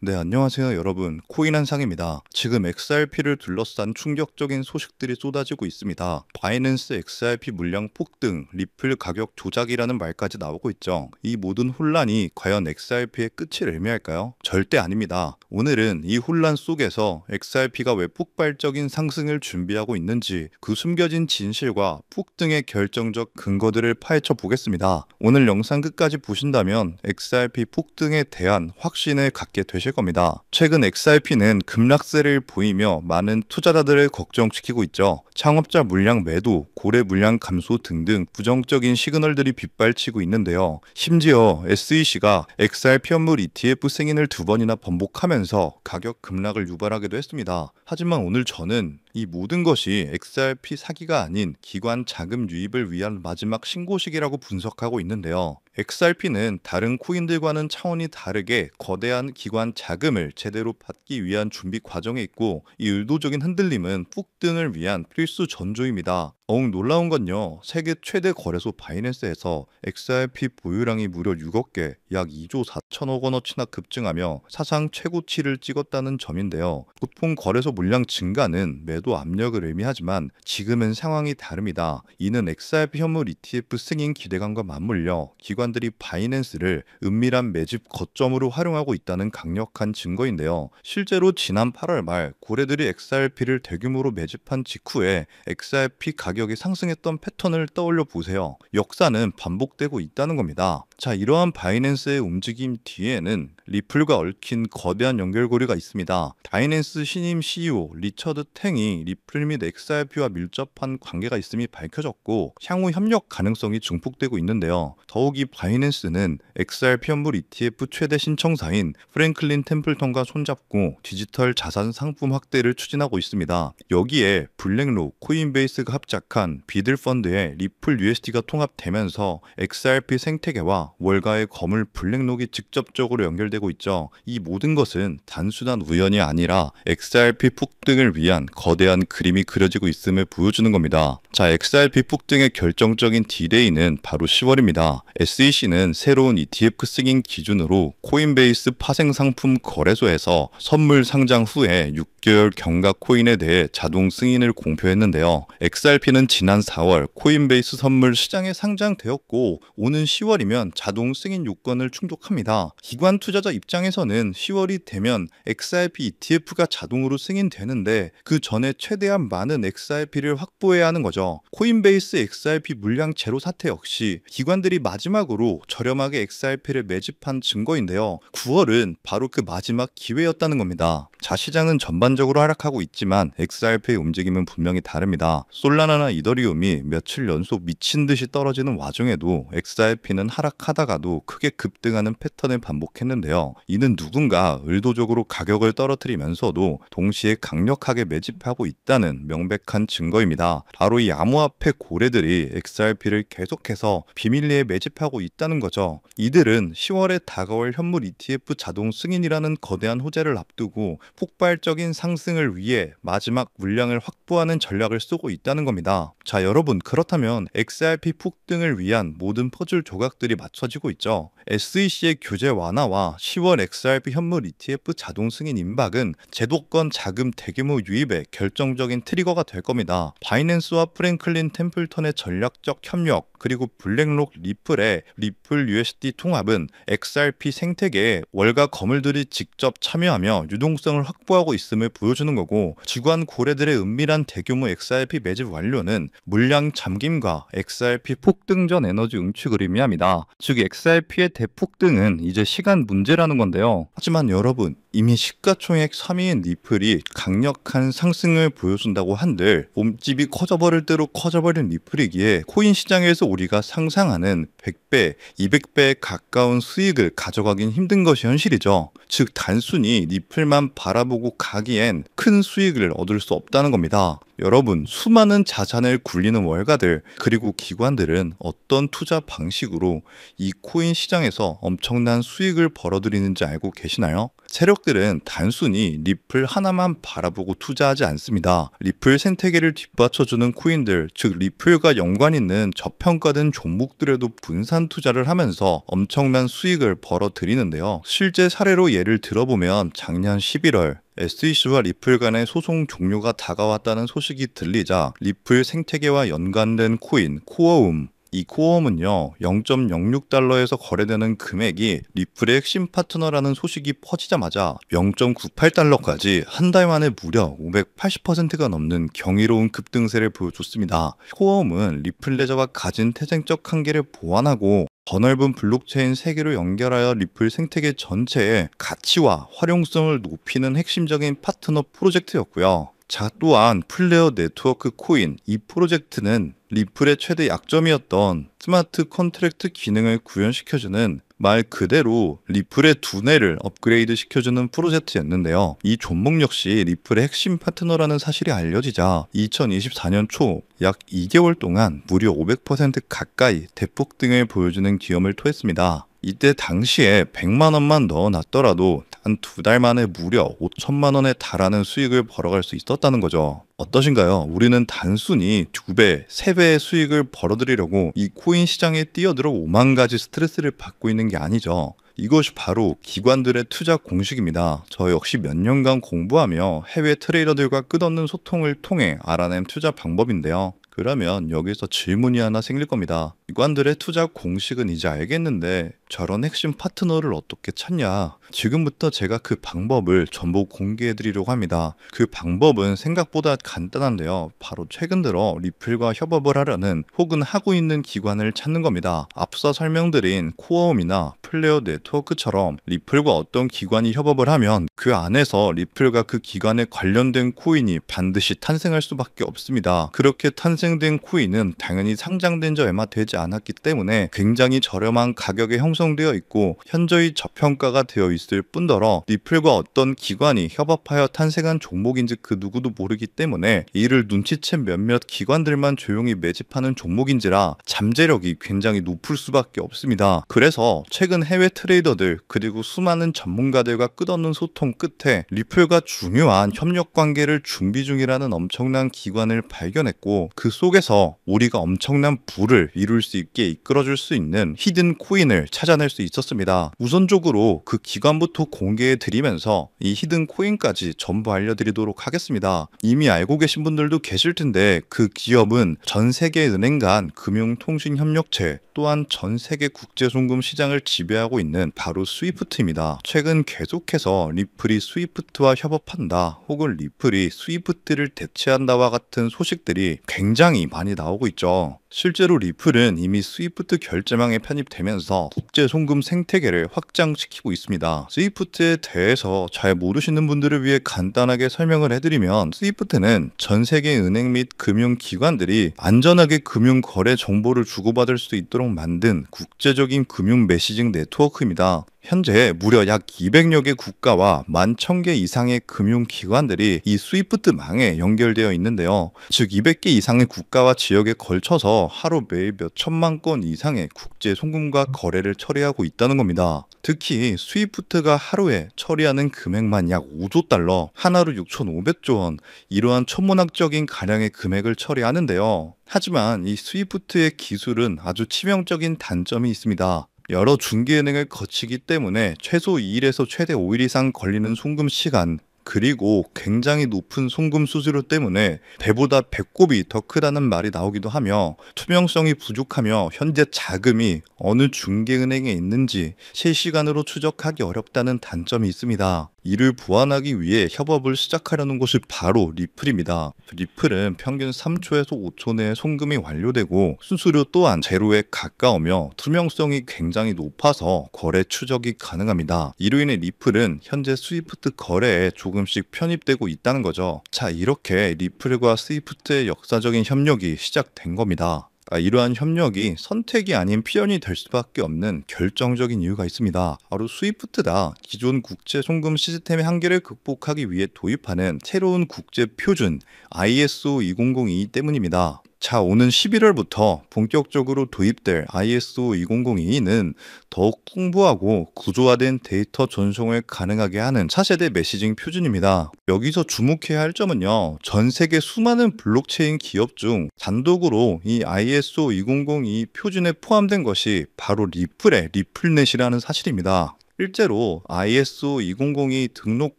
네, 안녕하세요, 여러분. 코인 한상입니다. 지금 XRP를 둘러싼 충격적인 소식들이 쏟아지고 있습니다. 바이낸스 XRP 물량 폭등, 리플 가격 조작이라는 말까지 나오고 있죠. 이 모든 혼란이 과연 XRP의 끝을 의미할까요? 절대 아닙니다. 오늘은 이 혼란 속에서 XRP가 왜 폭발적인 상승을 준비하고 있는지 그 숨겨진 진실과 폭등의 결정적 근거들을 파헤쳐 보겠습니다. 오늘 영상 끝까지 보신다면 XRP 폭등에 대한 확신을 갖게 되실 겁니다. 최근 XRP는 급락세를 보이며 많은 투자자들을 걱정시키고 있죠. 창업자 물량 매도, 고래 물량 감소 등등 부정적인 시그널들이 빗발치고 있는데요. 심지어 SEC가 XRP 현물 ETF 승인을 2번이나 번복하면서 가격 급락을 유발하기도 했습니다. 하지만 오늘 저는 이 모든 것이 XRP 사기가 아닌 기관 자금 유입을 위한 마지막 신고식이라고 분석하고 있는데요. XRP는 다른 코인들과는 차원이 다르게 거대한 기관 자금을 제대로 받기 위한 준비 과정에 있고, 이 의도적인 흔들림은 폭등을 위한 필수 전조입니다. 더욱 놀라운 건요, 세계 최대 거래소 바이낸스에서 XRP 보유량이 무려 6억 개, 약 2조 4천억 원어치나 급증하며 사상 최고치를 찍었다는 점인데요. 보통 거래소 물량 증가는 매도 압력을 의미하지만 지금은 상황이 다릅니다. 이는 XRP 현물 ETF 승인 기대감과 맞물려 기관들이 바이낸스를 은밀한 매집 거점으로 활용하고 있다는 강력한 증거인데요. 실제로 지난 8월 말 고래들이 XRP를 대규모로 매집한 직후에 XRP 가격이 상승했던 패턴을 떠올려 보세요. 역사는 반복되고 있다는 겁니다. 자, 이러한 바이낸스의 움직임 뒤에는 리플과 얽힌 거대한 연결고리가 있습니다. 바이낸스 신임 CEO 리처드 탱이 리플 및 XRP와 밀접한 관계가 있음이 밝혀졌고, 향후 협력 가능성이 증폭되고 있는데요. 더욱이 바이낸스는 XRP 현물 ETF 최대 신청사인 프랭클린 템플턴과 손잡고 디지털 자산 상품 확대를 추진하고 있습니다. 여기에 블랙록, 코인베이스가 합작한 비들 펀드에 리플 USD가 통합되면서 XRP 생태계와 월가의 거물 블랙록이 직접적으로 연결되고 있죠. 이 모든 것은 단순한 우연이 아니라 XRP 폭등을 위한 거대한 그림이 그려지고 있음을 보여주는 겁니다. 자, XRP 폭등의 결정적인 디데이는 바로 10월입니다. SEC는 새로운 ETF 승인 기준으로 코인베이스 파생 상품 거래소에서 선물 상장 후에 6개월 경과 코인에 대해 자동 승인을 공표했는데요. XRP는 지난 4월 코인베이스 선물 시장에 상장되었고, 오는 10월이면 자동 승인 요건을 충족합니다. 기관 투자자 입장에서는 10월이 되면 XRP ETF가 자동으로 승인되는데, 그 전에 최대한 많은 XRP를 확보해야 하는 거죠. 코인베이스 XRP 물량 제로 사태 역시 기관들이 마지막으로 저렴하게 XRP를 매집한 증거인데요. 9월은 바로 그 마지막 기회였다는 겁니다. 자, 시장은 전반적으로 하락하고 있지만 XRP의 움직임은 분명히 다릅니다. 솔라나나 이더리움이 며칠 연속 미친 듯이 떨어지는 와중에도 XRP는 하락하다가도 크게 급등하는 패턴을 반복했는데요. 이는 누군가 의도적으로 가격을 떨어뜨리면서도 동시에 강력하게 매집하고 있다는 명백한 증거입니다. 바로 이 암호화폐 고래들이 XRP를 계속해서 비밀리에 매집하고 있다는 거죠. 이들은 10월에 다가올 현물 ETF 자동 승인이라는 거대한 호재를 앞두고 폭발적인 상승을 위해 마지막 물량을 확보하는 전략을 쓰고 있다는 겁니다. 자, 여러분, 그렇다면 XRP 폭등을 위한 모든 퍼즐 조각들이 맞춰지고 있죠. SEC의 규제 완화와 10월 XRP 현물 ETF 자동 승인 임박은 제도권 자금 대규모 유입의 결정적인 트리거가 될 겁니다. 바이낸스와 프랭클린 템플턴의 전략적 협력, 그리고 블랙록 리플의 리플 USD 통합은 XRP 생태계에 월가 거물들이 직접 참여하며 유동성을 확보하고 있음을 보여주는 거고, 기관 고래들의 은밀한 대규모 XRP 매집 완료는 물량 잠김과 XRP 폭등 전 에너지 응축을 의미합니다. 즉 XRP의 대폭등은 이제 시간 문제라는 건데요. 하지만 여러분, 이미 시가총액 3위인 리플이 강력한 상승을 보여준다고 한들 몸집이 커져버릴 대로 커져버린 리플이기에 코인 시장에서 우리가 상상하는 100배, 200배에 가까운 수익을 가져가긴 힘든 것이 현실이죠. 즉 단순히 리플만 바라보고 가기엔 큰 수익을 얻을 수 없다는 겁니다. 여러분, 수많은 자산을 굴리는 월가들 그리고 기관들은 어떤 투자 방식으로 이 코인 시장에서 엄청난 수익을 벌어들이는지 알고 계시나요? 세력 충격들은 단순히 리플 하나만 바라보고 투자하지 않습니다. 리플 생태계를 뒷받쳐주는 코인들, 즉 리플과 연관 있는 저평가된 종목들에도 분산 투자를 하면서 엄청난 수익을 벌어들이는데요. 실제 사례로 예를 들어보면 작년 11월 SEC와 리플 간의 소송 종료가 다가왔다는 소식이 들리자 리플 생태계와 연관된 코인 코어움, 이 코어움은요 0.06달러에서 거래되는 금액이 리플의 핵심 파트너라는 소식이 퍼지자마자 0.98달러까지 한 달 만에 무려 580%가 넘는 경이로운 급등세를 보여줬습니다. 코어움은 리플 레저가 가진 태생적 한계를 보완하고 더 넓은 블록체인 세계로 연결하여 리플 생태계 전체의 가치와 활용성을 높이는 핵심적인 파트너 프로젝트였고요. 자, 또한 플레어 네트워크 코인, 이 프로젝트는 리플의 최대 약점이었던 스마트 컨트랙트 기능을 구현시켜주는 말 그대로 리플의 두뇌를 업그레이드 시켜주는 프로젝트였는데요. 이 종목 역시 리플의 핵심 파트너라는 사실이 알려지자 2024년 초 약 2개월 동안 무려 500% 가까이 대폭등을 보여주는 기염을 토했습니다. 이때 당시에 100만 원만 넣어놨더라도 단 2달 만에 무려 5천만 원에 달하는 수익을 벌어갈 수 있었다는 거죠. 어떠신가요? 우리는 단순히 2배, 3배의 수익을 벌어들이려고 이 코인 시장에 뛰어들어 5만 가지 스트레스를 받고 있는 게 아니죠. 이것이 바로 기관들의 투자 공식입니다. 저 역시 몇 년간 공부하며 해외 트레이더들과 끝없는 소통을 통해 알아낸 투자 방법인데요. 그러면 여기서 질문이 하나 생길 겁니다. 기관들의 투자 공식은 이제 알겠는데 저런 핵심 파트너를 어떻게 찾냐? 지금부터 제가 그 방법을 전부 공개해 드리려고 합니다. 그 방법은 생각보다 간단한데요. 바로 최근 들어 리플과 협업을 하려는 혹은 하고 있는 기관을 찾는 겁니다. 앞서 설명드린 코어움이나 플레어 네트워크처럼 리플과 어떤 기관이 협업을 하면 그 안에서 리플과 그 기관에 관련된 코인이 반드시 탄생할 수밖에 없습니다. 그렇게 탄생된 코인은 당연히 상장된 지 얼마 되지 않았기 때문에 굉장히 저렴한 가격에 형성되어 있고 현저히 저평가가 되어 있을 뿐더러 리플과 어떤 기관이 협업하여 탄생한 종목인지 그 누구도 모르기 때문에 이를 눈치챈 몇몇 기관들만 조용히 매집하는 종목인지라 잠재력이 굉장히 높을 수밖에 없습니다. 그래서 최근 해외 트레이더들 그리고 수많은 전문가들과 끝없는 소통 끝에 리플과 중요한 협력 관계를 준비 중이라는 엄청난 기관을 발견했고 그 속에서 우리가 엄청난 부를 이룰 수 있게 이끌어줄 수 있는 히든 코인을 찾아낼 수 있었습니다. 우선적으로 그 기관부터 공개해 드리면서 이 히든 코인까지 전부 알려드리도록 하겠습니다. 이미 알고 계신 분들도 계실 텐데 그 기업은 전 세계 은행 간 금융통신협력체 또한 전 세계 국제송금 시장을 지배하고 있는 바로 스위프트입니다. 최근 계속해서 리플이 스위프트와 협업한다 혹은 리플이 스위프트를 대체한다와 같은 소식들이 굉장히 많이 나오고 있죠. 실제로 리플은 이미 스위프트 결제망에 편입되면서 국제송금 생태계를 확장시키고 있습니다. 스위프트에 대해서 잘 모르시는 분들을 위해 간단하게 설명을 해드리면 스위프트는 전 세계 은행 및 금융기관들이 안전하게 금융거래 정보를 주고받을 수 있도록 만든 국제적인 금융 메시징 네트워크입니다. 현재 무려 약 200여 개 국가와 11,000개 이상의 금융기관들이 이 스위프트망에 연결되어 있는데요. 즉 200개 이상의 국가와 지역에 걸쳐서 하루 매일 몇 천만 건 이상의 국제 송금과 거래를 처리하고 있다는 겁니다. 특히 스위프트가 하루에 처리하는 금액만 약 5조 달러, 하나로 6,500조 원, 이러한 천문학적인 가량의 금액을 처리하는데요. 하지만 이 스위프트의 기술은 아주 치명적인 단점이 있습니다. 여러 중개은행을 거치기 때문에 최소 2일에서 최대 5일 이상 걸리는 송금 시간, 그리고 굉장히 높은 송금 수수료 때문에 배보다 배꼽이 더 크다는 말이 나오기도 하며 투명성이 부족하며 현재 자금이 어느 중개은행에 있는지 실시간으로 추적하기 어렵다는 단점이 있습니다. 이를 보완하기 위해 협업을 시작하려는 곳이 바로 리플입니다. 리플은 평균 3초에서 5초 내에 송금이 완료되고 수수료 또한 제로에 가까우며 투명성이 굉장히 높아서 거래 추적이 가능합니다. 이로 인해 리플은 현재 스위프트 거래에 조금씩 편입되고 있다는 거죠. 자, 이렇게 리플과 스위프트의 역사적인 협력이 시작된 겁니다. 이러한 협력이 선택이 아닌 필연이 될 수밖에 없는 결정적인 이유가 있습니다. 바로 스위프트다. 기존 국제 송금 시스템의 한계를 극복하기 위해 도입하는 새로운 국제 표준 ISO 2002 때문입니다. 자, 오는 11월부터 본격적으로 도입될 ISO 2002는 더욱 풍부하고 구조화된 데이터 전송을 가능하게 하는 차세대 메시징 표준입니다. 여기서 주목해야 할 점은요, 전 세계 수많은 블록체인 기업 중 단독으로 이 ISO 2002 표준에 포함된 것이 바로 리플의 리플넷이라는 사실입니다. 실제로 ISO 2002 등록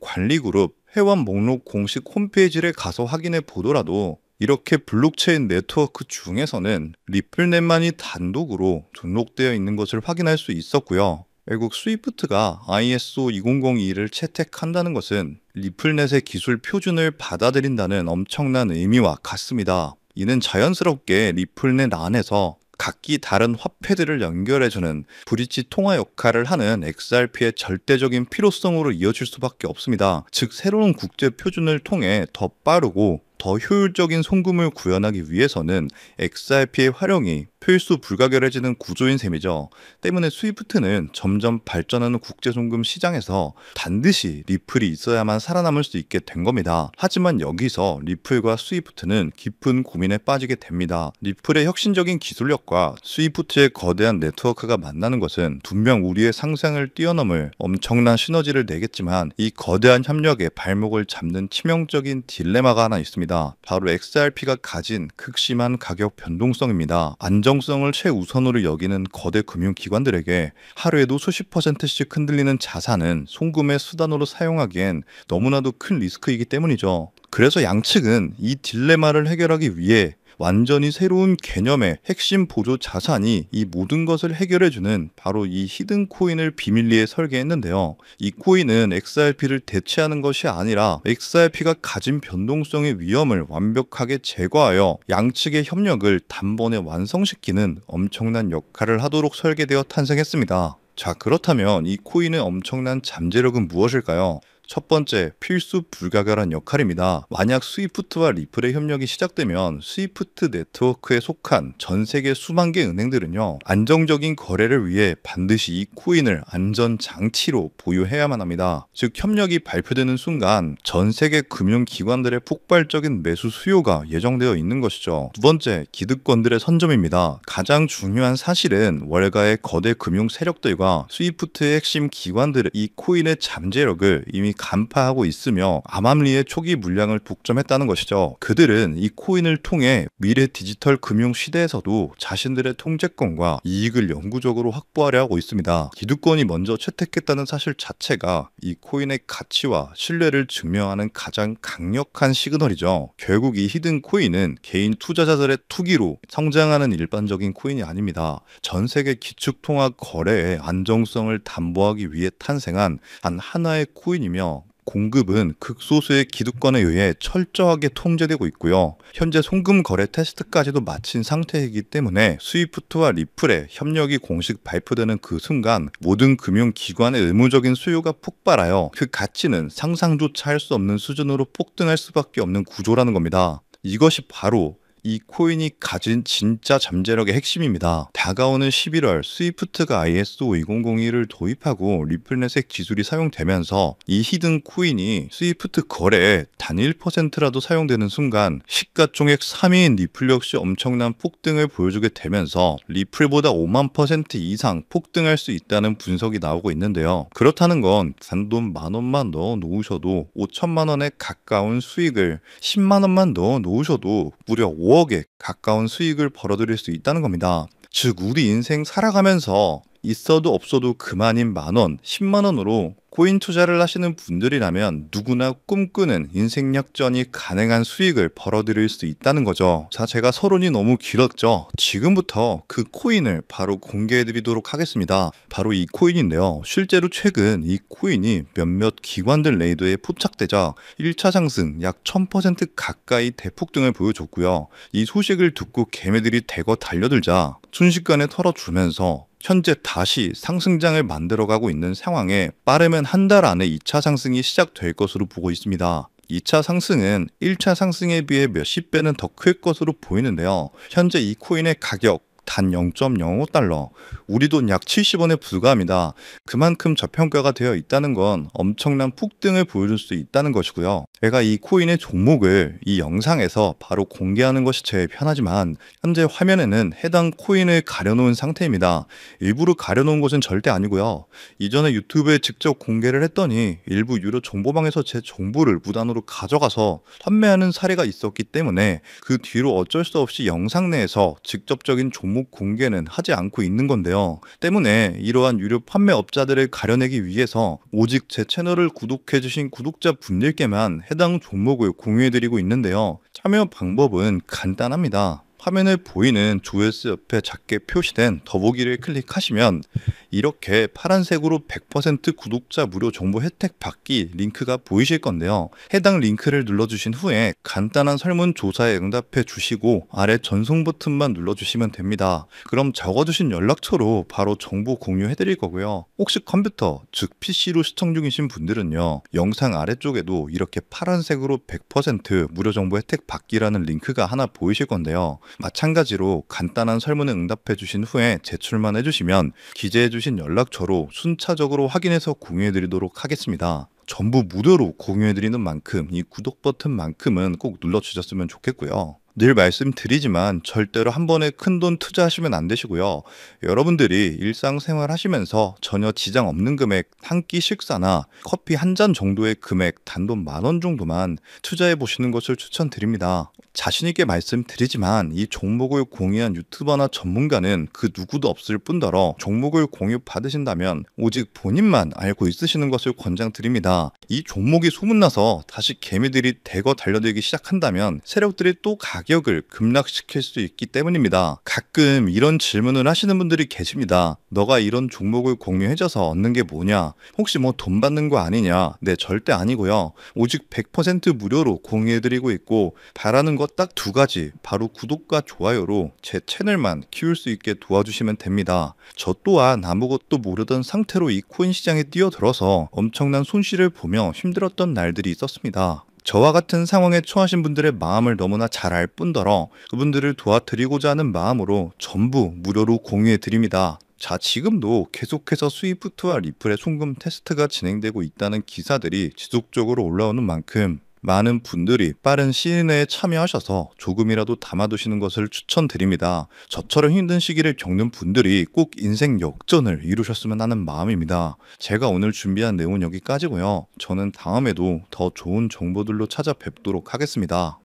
관리 그룹 회원 목록 공식 홈페이지를 가서 확인해 보더라도 이렇게 블록체인 네트워크 중에서는 리플넷만이 단독으로 등록되어 있는 것을 확인할 수 있었고요. 결국 스위프트가 ISO 2002를 채택한다는 것은 리플넷의 기술 표준을 받아들인다는 엄청난 의미와 같습니다. 이는 자연스럽게 리플넷 안에서 각기 다른 화폐들을 연결해주는 브릿지 통화 역할을 하는 XRP의 절대적인 필요성으로 이어질 수밖에 없습니다. 즉, 새로운 국제 표준을 통해 더 빠르고 더 효율적인 송금을 구현하기 위해서는 XRP의 활용이 필수 불가결해지는 구조인 셈이죠. 때문에 스위프트는 점점 발전하는 국제송금 시장에서 반드시 리플이 있어야만 살아남을 수 있게 된 겁니다. 하지만 여기서 리플과 스위프트는 깊은 고민에 빠지게 됩니다. 리플의 혁신적인 기술력과 스위프트의 거대한 네트워크가 만나는 것은 분명 우리의 상상을 뛰어넘을 엄청난 시너지를 내겠지만, 이 거대한 협력에 발목을 잡는 치명적인 딜레마가 하나 있습니다. 바로 XRP가 가진 극심한 가격 변동성입니다. 안정성을 최우선으로 여기는 거대 금융기관들에게 하루에도 수십 %씩 흔들리는 자산은 송금의 수단으로 사용하기엔 너무나도 큰 리스크이기 때문이죠. 그래서 양측은 이 딜레마를 해결하기 위해 완전히 새로운 개념의 핵심 보조 자산이 이 모든 것을 해결해주는 바로 이 히든 코인을 비밀리에 설계했는데요. 이 코인은 XRP를 대체하는 것이 아니라 XRP가 가진 변동성의 위험을 완벽하게 제거하여 양측의 협력을 단번에 완성시키는 엄청난 역할을 하도록 설계되어 탄생했습니다. 자, 그렇다면 이 코인의 엄청난 잠재력은 무엇일까요? 첫 번째, 필수 불가결한 역할입니다. 만약 스위프트와 리플의 협력이 시작되면 스위프트 네트워크에 속한 전 세계 수만 개 은행들은요, 안정적인 거래를 위해 반드시 이 코인을 안전 장치로 보유해야만 합니다. 즉, 협력이 발표되는 순간 전 세계 금융기관들의 폭발적인 매수 수요가 예정되어 있는 것이죠. 두 번째, 기득권들의 선점입니다. 가장 중요한 사실은 월가의 거대 금융 세력들과 스위프트의 핵심 기관들의 이 코인의 잠재력을 이미 간파하고 있으며 암암리의 초기 물량을 독점했다는 것이죠. 그들은 이 코인을 통해 미래 디지털 금융 시대에서도 자신들의 통제권과 이익을 영구적으로 확보하려 하고 있습니다. 기득권이 먼저 채택했다는 사실 자체가 이 코인의 가치와 신뢰를 증명하는 가장 강력한 시그널이죠. 결국 이 히든 코인은 개인 투자자들의 투기로 성장하는 일반적인 코인이 아닙니다. 전 세계 기축통화 거래의 안정성을 담보하기 위해 탄생한 단 하나의 코인이며, 공급은 극소수의 기득권에 의해 철저하게 통제되고 있고요. 현재 송금 거래 테스트까지도 마친 상태이기 때문에 스위프트와 리플의 협력이 공식 발표되는 그 순간 모든 금융기관의 의무적인 수요가 폭발하여 그 가치는 상상조차 할 수 없는 수준으로 폭등할 수밖에 없는 구조라는 겁니다. 이것이 바로 이 코인이 가진 진짜 잠재력의 핵심입니다. 다가오는 11월 스위프트가 ISO 2002를 도입하고 리플넷의 기술이 사용되면서 이 히든 코인이 스위프트 거래에 단 1%라도 사용되는 순간 시가총액 3위인 리플 역시 엄청난 폭등을 보여주게 되면서 리플보다 5만 % 이상 폭등할 수 있다는 분석이 나오고 있는데요. 그렇다는 건 단돈 10,000원만 넣어 놓으셔도 5천만 원에 가까운 수익을, 10만 원만 넣어 놓으셔도 무려 5억에 가까운 수익을 벌어들일 수 있다는 겁니다. 즉, 우리 인생 살아가면서 있어도 없어도 그만인 만원, 10만 원으로 코인 투자를 하시는 분들이라면 누구나 꿈꾸는 인생 역전이 가능한 수익을 벌어들일 수 있다는 거죠. 자, 제가 서론이 너무 길었죠. 지금부터 그 코인을 바로 공개해 드리도록 하겠습니다. 바로 이 코인인데요. 실제로 최근 이 코인이 몇몇 기관들 레이더에 포착되자 1차 상승 약 1000% 가까이 대폭등을 보여줬고요. 이 소식을 듣고 개매들이 대거 달려들자 순식간에 털어주면서 현재 다시 상승장을 만들어가고 있는 상황에 빠르면 한 달 안에 2차 상승이 시작될 것으로 보고 있습니다. 2차 상승은 1차 상승에 비해 몇십 배는 더 클 것으로 보이는데요. 현재 이 코인의 가격 단 0.05달러, 우리 돈 약 70원에 불과합니다. 그만큼 저평가가 되어 있다는 건 엄청난 폭등을 보여줄 수 있다는 것이고요. 제가 이 코인의 종목을 이 영상에서 바로 공개하는 것이 제일 편하지만 현재 화면에는 해당 코인을 가려놓은 상태입니다. 일부러 가려놓은 것은 절대 아니고요. 이전에 유튜브에 직접 공개를 했더니 일부 유료 정보방에서 제 정보를 무단으로 가져가서 판매하는 사례가 있었기 때문에 그 뒤로 어쩔 수 없이 영상 내에서 직접적인 종목 공개는 하지 않고 있는 건데요. 때문에 이러한 유료 판매업자들을 가려내기 위해서 오직 제 채널을 구독해주신 구독자분들께만 해당 종목을 공유해드리고 있는데요. 참여 방법은 간단합니다. 화면에 보이는 조회수 옆에 작게 표시된 더보기를 클릭하시면 이렇게 파란색으로 100% 구독자 무료 정보 혜택 받기 링크가 보이실 건데요. 해당 링크를 눌러주신 후에 간단한 설문조사에 응답해 주시고 아래 전송 버튼만 눌러주시면 됩니다. 그럼 적어주신 연락처로 바로 정보 공유해 드릴 거고요. 혹시 컴퓨터, 즉 PC로 시청 중이신 분들은요. 영상 아래쪽에도 이렇게 파란색으로 100% 무료 정보 혜택 받기라는 링크가 하나 보이실 건데요. 마찬가지로 간단한 설문에 응답해 주신 후에 제출만 해주시면 기재해 주신 연락처로 순차적으로 확인해서 공유해 드리도록 하겠습니다. 전부 무료로 공유해 드리는 만큼 이 구독 버튼만큼은 꼭 눌러 주셨으면 좋겠고요. 늘 말씀드리지만 절대로 한 번에 큰돈 투자하시면 안 되시고요. 여러분들이 일상생활 하시면서 전혀 지장 없는 금액 한 끼 식사나 커피 한 잔 정도의 금액 단돈 10,000원 정도만 투자해 보시는 것을 추천드립니다. 자신 있게 말씀드리지만 이 종목을 공유한 유튜버나 전문가는 그 누구도 없을 뿐더러 종목을 공유 받으신다면 오직 본인만 알고 있으시는 것을 권장드립니다. 이 종목이 소문나서 다시 개미들이 대거 달려들기 시작한다면 세력들이 또 가격을 급락시킬 수 있기 때문입니다. 가끔 이런 질문을 하시는 분들이 계십니다. 너가 이런 종목을 공유해줘서 얻는 게 뭐냐? 혹시 뭐 돈 받는 거 아니냐? 네, 절대 아니고요. 오직 100% 무료로 공유해드리고 있고 바라는 것 딱 두 가지, 바로 구독과 좋아요로 제 채널만 키울 수 있게 도와주시면 됩니다. 저 또한 아무것도 모르던 상태로 이 코인 시장에 뛰어들어서 엄청난 손실을 보며 힘들었던 날들이 있었습니다. 저와 같은 상황에 처하신 분들의 마음을 너무나 잘 알 뿐더러 그분들을 도와드리고자 하는 마음으로 전부 무료로 공유해 드립니다. 자, 지금도 계속해서 스위프트와 리플의 송금 테스트가 진행되고 있다는 기사들이 지속적으로 올라오는 만큼 많은 분들이 빠른 시일 내에 참여하셔서 조금이라도 담아두시는 것을 추천드립니다. 저처럼 힘든 시기를 겪는 분들이 꼭 인생 역전을 이루셨으면 하는 마음입니다. 제가 오늘 준비한 내용은 여기까지고요. 저는 다음에도 더 좋은 정보들로 찾아뵙도록 하겠습니다.